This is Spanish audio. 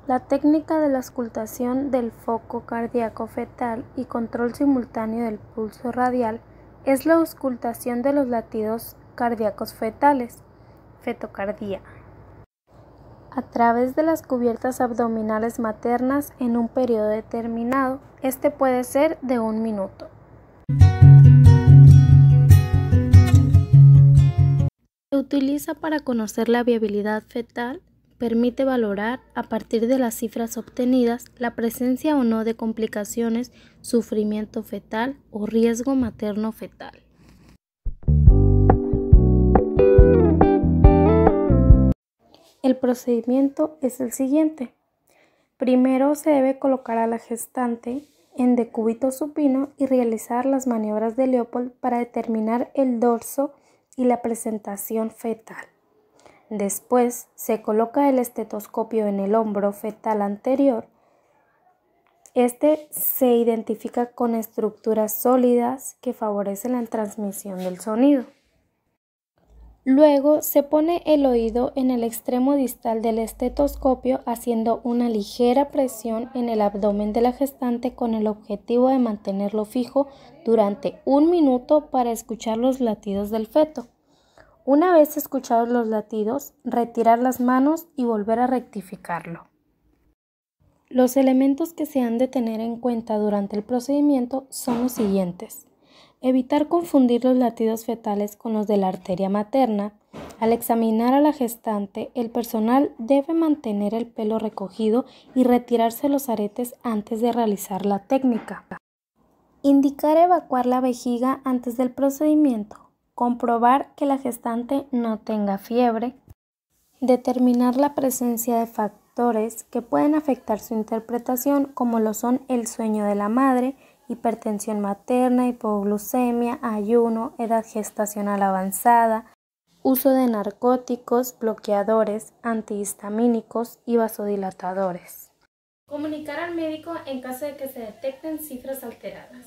La técnica de la auscultación del foco cardíaco fetal y control simultáneo del pulso radial es la auscultación de los latidos cardíacos fetales, fetocardía, a través de las cubiertas abdominales maternas en un periodo determinado. Este puede ser de 1 minuto. Se utiliza para conocer la viabilidad fetal. Permite valorar, a partir de las cifras obtenidas, la presencia o no de complicaciones, sufrimiento fetal o riesgo materno-fetal. El procedimiento es el siguiente. Primero se debe colocar a la gestante en decúbito supino y realizar las maniobras de Leopold para determinar el dorso y la presentación fetal. Después se coloca el estetoscopio en el hombro fetal anterior. Este se identifica con estructuras sólidas que favorecen la transmisión del sonido. Luego se pone el oído en el extremo distal del estetoscopio haciendo una ligera presión en el abdomen de la gestante con el objetivo de mantenerlo fijo durante 1 minuto para escuchar los latidos del feto. Una vez escuchados los latidos, retirar las manos y volver a rectificarlo. Los elementos que se han de tener en cuenta durante el procedimiento son los siguientes. Evitar confundir los latidos fetales con los de la arteria materna. Al examinar a la gestante, el personal debe mantener el pelo recogido y retirarse los aretes antes de realizar la técnica. Indicar evacuar la vejiga antes del procedimiento. Comprobar que la gestante no tenga fiebre. Determinar la presencia de factores que pueden afectar su interpretación, como lo son el sueño de la madre, hipertensión materna, hipoglucemia, ayuno, edad gestacional avanzada, uso de narcóticos, bloqueadores, antihistamínicos y vasodilatadores. Comunicar al médico en caso de que se detecten cifras alteradas.